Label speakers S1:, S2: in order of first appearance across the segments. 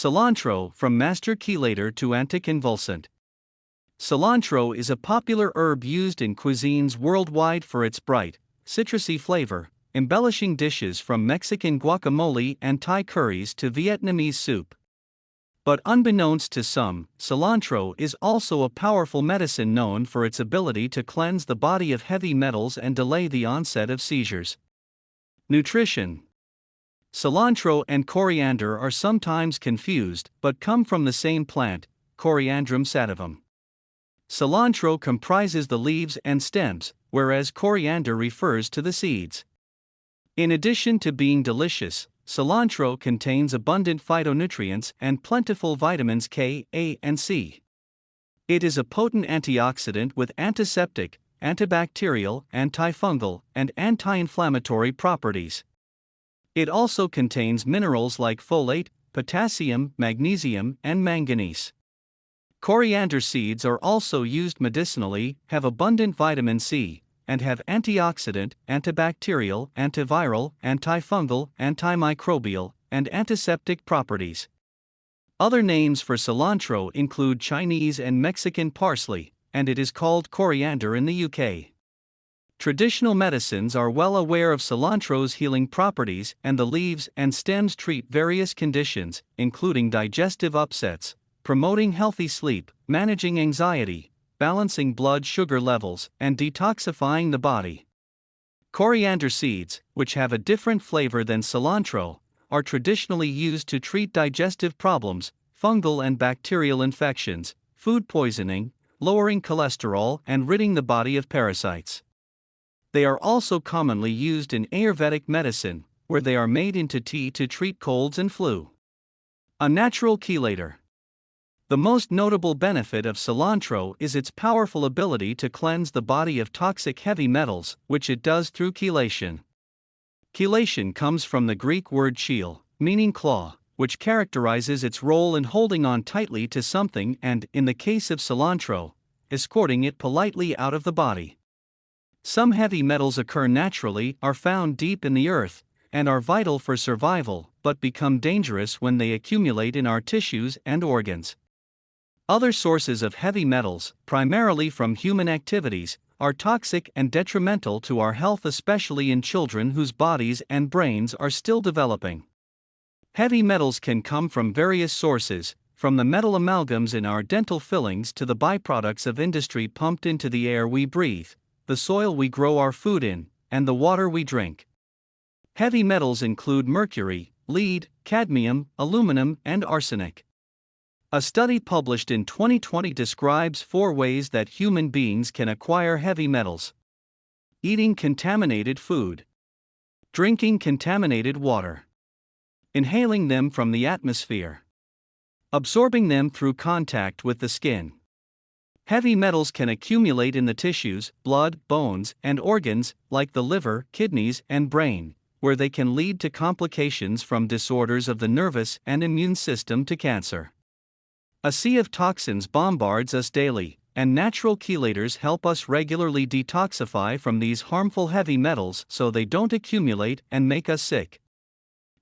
S1: Cilantro, from master chelator to anticonvulsant. Cilantro is a popular herb used in cuisines worldwide for its bright, citrusy flavor, embellishing dishes from Mexican guacamole and Thai curries to Vietnamese soup. But unbeknownst to some, cilantro is also a powerful medicine known for its ability to cleanse the body of heavy metals and delay the onset of seizures. Nutrition. Cilantro and coriander are sometimes confused but come from the same plant, Coriandrum sativum. Cilantro comprises the leaves and stems, whereas coriander refers to the seeds. In addition to being delicious, cilantro contains abundant phytonutrients and plentiful vitamins K, A, and C. It is a potent antioxidant with antiseptic, antibacterial, antifungal, and anti-inflammatory properties. It also contains minerals like folate, potassium, magnesium, and manganese. Coriander seeds are also used medicinally, have abundant vitamin C, and have antioxidant, antibacterial, antiviral, antifungal, antimicrobial, and antiseptic properties. Other names for cilantro include Chinese and Mexican parsley, and it is called coriander in the UK. Traditional medicines are well aware of cilantro's healing properties, and the leaves and stems treat various conditions, including digestive upsets, promoting healthy sleep, managing anxiety, balancing blood sugar levels, and detoxifying the body. Coriander seeds, which have a different flavor than cilantro, are traditionally used to treat digestive problems, fungal and bacterial infections, food poisoning, lowering cholesterol, and ridding the body of parasites. They are also commonly used in Ayurvedic medicine, where they are made into tea to treat colds and flu. A natural chelator. The most notable benefit of cilantro is its powerful ability to cleanse the body of toxic heavy metals, which it does through chelation. Chelation comes from the Greek word chel, meaning claw, which characterizes its role in holding on tightly to something and, in the case of cilantro, escorting it politely out of the body. Some heavy metals occur naturally, are found deep in the earth, and are vital for survival, but become dangerous when they accumulate in our tissues and organs. Other sources of heavy metals, primarily from human activities, are toxic and detrimental to our health, especially in children whose bodies and brains are still developing. Heavy metals can come from various sources, from the metal amalgams in our dental fillings to the byproducts of industry pumped into the air we breathe, the soil we grow our food in, and the water we drink. Heavy metals include mercury, lead, cadmium, aluminum, and arsenic. A study published in 2020 describes 4 ways that human beings can acquire heavy metals: eating contaminated food, drinking contaminated water, inhaling them from the atmosphere, absorbing them through contact with the skin. Heavy metals can accumulate in the tissues, blood, bones, and organs, like the liver, kidneys, and brain, where they can lead to complications from disorders of the nervous and immune system to cancer. A sea of toxins bombards us daily, and natural chelators help us regularly detoxify from these harmful heavy metals so they don't accumulate and make us sick.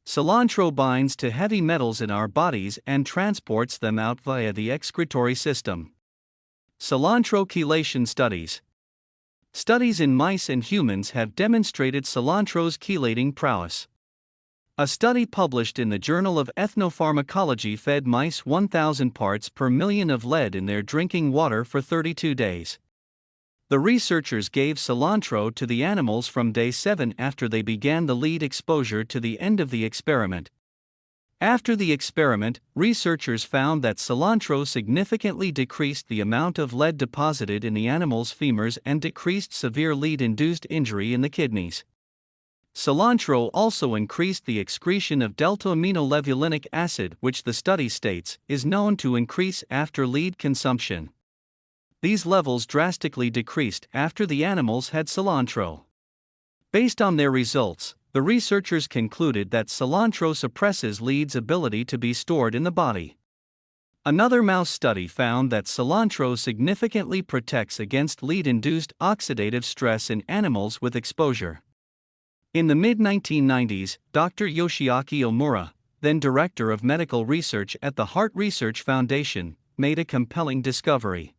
S1: Cilantro binds to heavy metals in our bodies and transports them out via the excretory system. Cilantro chelation studies. Studies in mice and humans have demonstrated cilantro's chelating prowess. A study published in the Journal of Ethnopharmacology fed mice 1,000 parts per million of lead in their drinking water for 32 days. The researchers gave cilantro to the animals from day 7 after they began the lead exposure to the end of the experiment. After the experiment, researchers found that cilantro significantly decreased the amount of lead deposited in the animals' femurs and decreased severe lead-induced injury in the kidneys. Cilantro also increased the excretion of delta-aminolevulinic acid, which the study states is known to increase after lead consumption. These levels drastically decreased after the animals had cilantro. Based on their results, the researchers concluded that cilantro suppresses lead's ability to be stored in the body. Another mouse study found that cilantro significantly protects against lead-induced oxidative stress in animals with exposure. In the mid-1990s, Dr. Yoshiaki Omura, then director of medical research at the Heart Research Foundation, made a compelling discovery.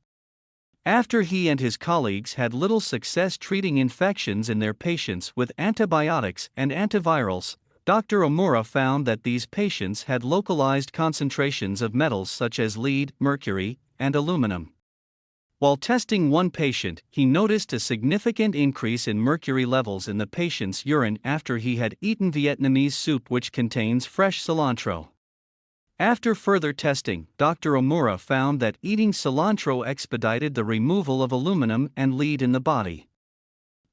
S1: After he and his colleagues had little success treating infections in their patients with antibiotics and antivirals, Dr. Omura found that these patients had localized concentrations of metals such as lead, mercury, and aluminum. While testing one patient, he noticed a significant increase in mercury levels in the patient's urine after he had eaten Vietnamese soup which contains fresh cilantro. After further testing, Dr. Omura found that eating cilantro expedited the removal of aluminum and lead in the body.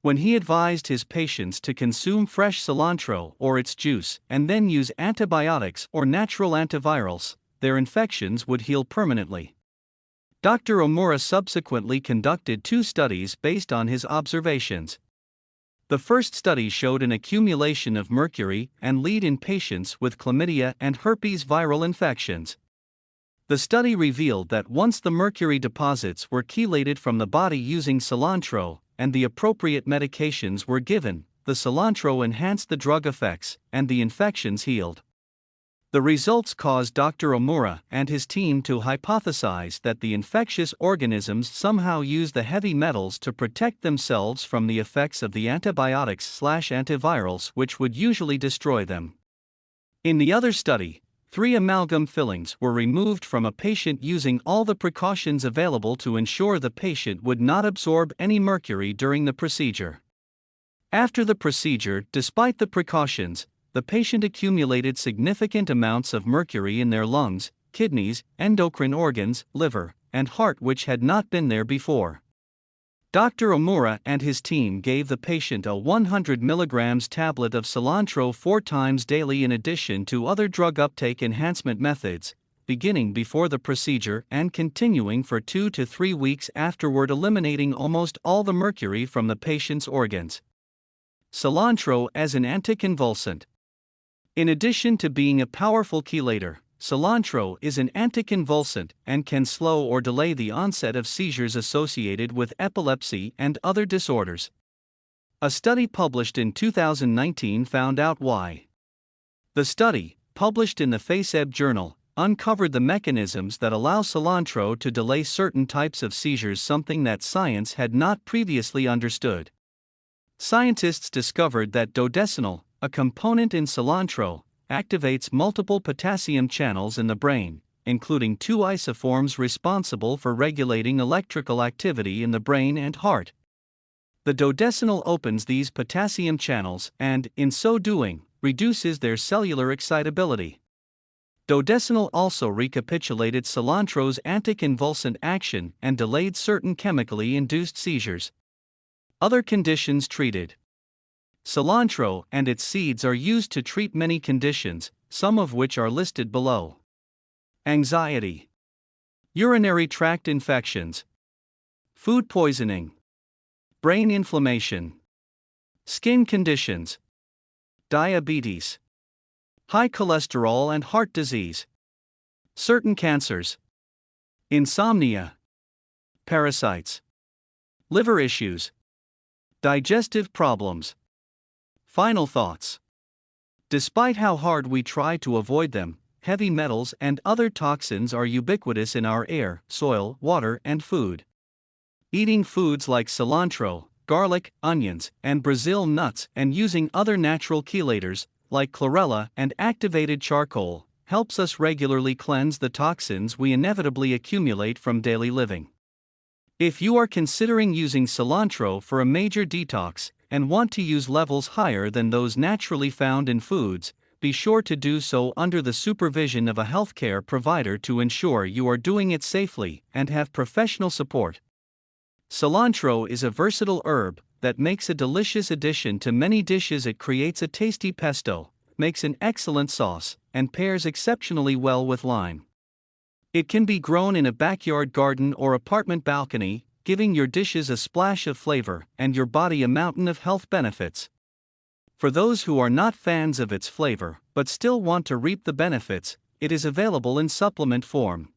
S1: When he advised his patients to consume fresh cilantro or its juice and then use antibiotics or natural antivirals, their infections would heal permanently. Dr. Omura subsequently conducted 2 studies based on his observations. The first study showed an accumulation of mercury and lead in patients with chlamydia and herpes viral infections. The study revealed that once the mercury deposits were chelated from the body using cilantro, and the appropriate medications were given, the cilantro enhanced the drug effects, and the infections healed. The results caused Dr. Omura and his team to hypothesize that the infectious organisms somehow use the heavy metals to protect themselves from the effects of the antibiotics/antivirals which would usually destroy them. In the other study, 3 amalgam fillings were removed from a patient using all the precautions available to ensure the patient would not absorb any mercury during the procedure. After the procedure, despite the precautions, the patient accumulated significant amounts of mercury in their lungs, kidneys, endocrine organs, liver, and heart which had not been there before. Dr. Omura and his team gave the patient a 100 mg tablet of cilantro 4 times daily in addition to other drug uptake enhancement methods, beginning before the procedure and continuing for 2 to 3 weeks afterward, eliminating almost all the mercury from the patient's organs. Cilantro as an anticonvulsant. In addition to being a powerful chelator, cilantro is an anticonvulsant and can slow or delay the onset of seizures associated with epilepsy and other disorders. A study published in 2019 found out why. The study, published in the FACEB journal, uncovered the mechanisms that allow cilantro to delay certain types of seizures, something that science had not previously understood. Scientists discovered that dodecanol, a component in cilantro, activates multiple potassium channels in the brain, including 2 isoforms responsible for regulating electrical activity in the brain and heart. The dodecanol opens these potassium channels and, in so doing, reduces their cellular excitability. Dodecanol also recapitulated cilantro's anticonvulsant action and delayed certain chemically induced seizures. Other conditions treated. Cilantro and its seeds are used to treat many conditions, some of which are listed below. Anxiety, urinary tract infections, food poisoning, brain inflammation, skin conditions, diabetes, high cholesterol and heart disease, certain cancers, insomnia, parasites, liver issues, digestive problems. Final thoughts. Despite how hard we try to avoid them, heavy metals and other toxins are ubiquitous in our air, soil, water, and food. Eating foods like cilantro, garlic, onions, and Brazil nuts, and using other natural chelators, like chlorella and activated charcoal, helps us regularly cleanse the toxins we inevitably accumulate from daily living. If you are considering using cilantro for a major detox, and want to use levels higher than those naturally found in foods, be sure to do so under the supervision of a healthcare provider to ensure you are doing it safely and have professional support. Cilantro is a versatile herb that makes a delicious addition to many dishes. It creates a tasty pesto, makes an excellent sauce, and pairs exceptionally well with lime. It can be grown in a backyard garden or apartment balcony, giving your dishes a splash of flavor and your body a mountain of health benefits. For those who are not fans of its flavor but still want to reap the benefits, it is available in supplement form.